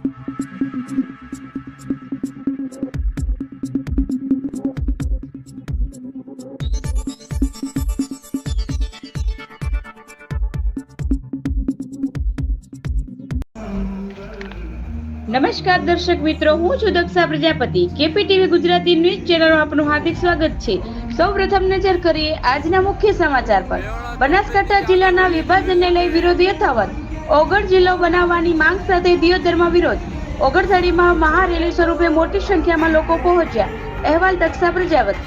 નમસ્કાર દર્શક મિત્રો, હું છું દક્ષા પ્રજાપતિ. કેપીટીવી ગુજરાતી ન્યૂઝ ચેનલમાં આપનું હાર્દિક સ્વાગત છે. સૌપ્રથમ નજર કરીએ આજના મુખ્ય સમાચાર પર. બનાસકાંઠા જિલ્લાના વિભાજનને લઈ વિરોધ યથાવત. ઓગળ જિલ્લો બનાવવાની માંગ સાથે દિયોદરમાં વિરોધ. ઓગળથડીમાં મહારેલી સ્વરૂપે મોટી સંખ્યામાં લોકો પહોંચ્યા. અહેવાલ દક્ષા પ્રજાપતિ.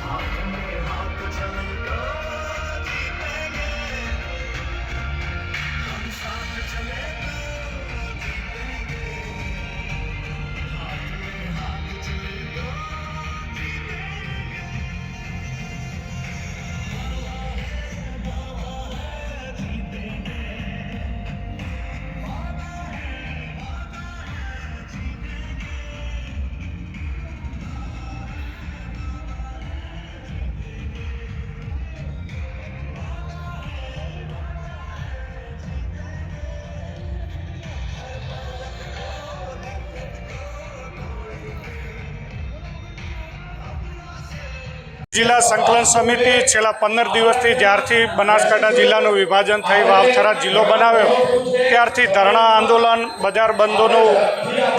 જિલ્લા સંકલન સમિતિ છેલ્લા 15 દિવસથી જ્યારથી બનાસકાંઠા જિલ્લાનું વિભાજન થઈ વાવથરા જિલ્લો બનાવ્યો ત્યારથી ધરણા આંદોલન, બજાર બંધોનું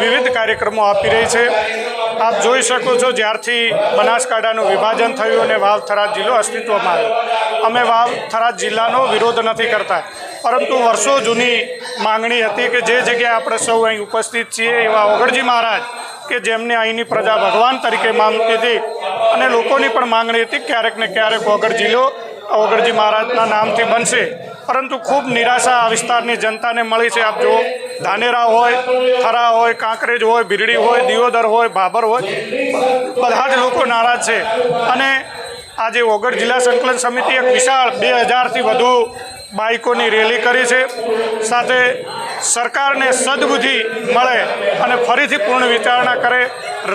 વિવિધ કાર્યક્રમો આપી રહી છે. આપ જોઈ શકો છો, જ્યારથી બનાસકાંઠાનું વિભાજન થયું અને વાવથરા જિલ્લો અસ્તિત્વમાં આવ્યો, અમે વાવથરા જિલ્લાનો વિરોધ નથી કરતા, પરંતુ વર્ષો જૂની માંગણી હતી કે જે જગ્યાએ આપણે સૌ અહીં ઉપસ્થિત છીએ એવા ઓગળજી મહારાજ કે જેમને અહીંની પ્રજા ભગવાન તરીકે માનતી હતી અને લોકોની પણ માંગણી હતી ક્યારેક ને ક્યારેક ઓગળ જિલ્લો ઓગળજી મહારાજના નામથી બનશે, પરંતુ ખૂબ નિરાશા આ વિસ્તારની જનતાને મળી છે. આપ જો ધાનેરા હોય, થરા હોય, કાંકરેજ હોય, ભીરડી હોય, દિયોદર હોય, ભાભર હોય, બધા જ લોકો નારાજ છે. અને આજે ઓગળ જિલ્લા સંકલન સમિતિ એક વિશાળ 2000થી વધુ બાઇકોની રેલી કરી છે. સાથે સરકારને સદબુદ્ધિ મળે અને ફરીથી પૂર્ણ વિચારણા કરે,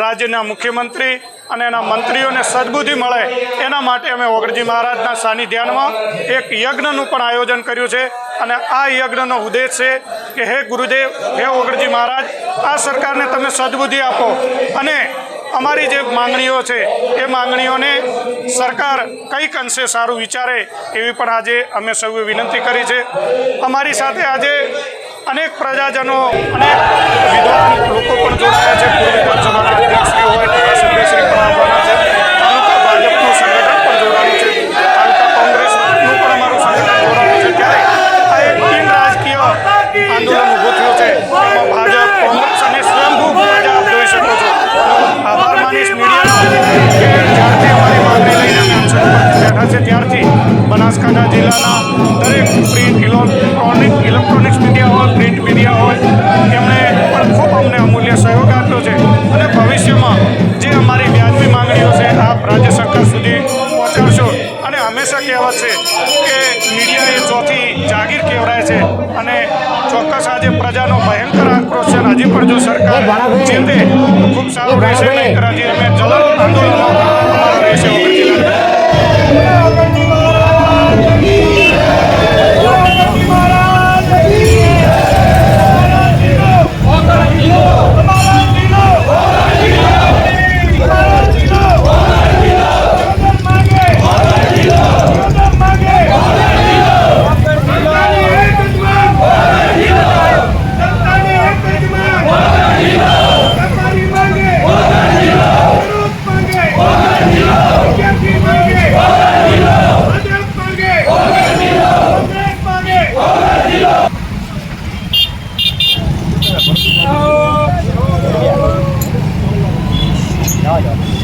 રાજ્યના મુખ્યમંત્રી અને એના મંત્રીઓને સદબુદ્ધિ મળે એના માટે અમે ઓગળજી મહારાજના સાનિધ્યમાં એક યજ્ઞનું પણ આયોજન કર્યું છે. અને આ યજ્ઞનો ઉદ્દેશ છે કે હે ગુરુદેવ, હે ઓગળજી મહારાજ, આ સરકારને તમે સદબુદ્ધિ આપો અને અમારી જે માંગણીઓ છે એ માંગણીઓને સરકાર કંઈક અંશે સારું વિચારે એવી પણ આજે અમે સૌએ વિનંતી કરી છે. અમારી સાથે આજે અનેક પ્રજાજનો, અનેક વિદ્વાન લોકો પણ જોડાયા છે. પૂર્વ વિધાનસભાના અધ્યક્ષશ્રી હોય, ધારાસભ્યશ્રી પણ આવવાના છે. તાલુકા ભાજપનું સંગઠન પણ જોડાયું છે, તાલુકા કોંગ્રેસનું પણ અમારું સંગઠન જોડાયું છે. ત્યારે આ એક બિન રાજકીય આંદોલન ઊભું થયું છે. એમાં ભાજપ, કોંગ્રેસ અને સ્વયંભૂ પ્રજા આપ જોઈ શકો છો. આભાર માનીશ મીડિયાનો કે જ્યારથી અમારી માંગણી લઈને અમે અનશન પર બેઠા છે ત્યારથી બનાસકાંઠા જિલ્લાના દરેક પ્રિન્ટ, ઇલેક્ટ્રોનિક્સ મીડિયા હોય, પ્રિન્ટ મીડિયા હોય, એમણે પણ ખૂબ અમને અમૂલ્ય સહયોગ આપ્યો છે. અને ભવિષ્યમાં જે અમારી વ્યાજબી માંગણીઓ છે આપ રાજ્ય સરકાર સુધી પહોંચાડશો. અને હંમેશા કહેવત છે કે મીડિયા એ ચોથી જાગીર કહેવાય છે અને ચોક્કસ આજે પ્રજાનો ભયંકર આક્રોશ છે. હજી પણ જો સરકાર ચેતે તો ખૂબ સારું રહેશે, નહીં હજી અમે જલન આંદોલનો અમારા રહેશે ઓગળ જિલ્લાના. Yeah.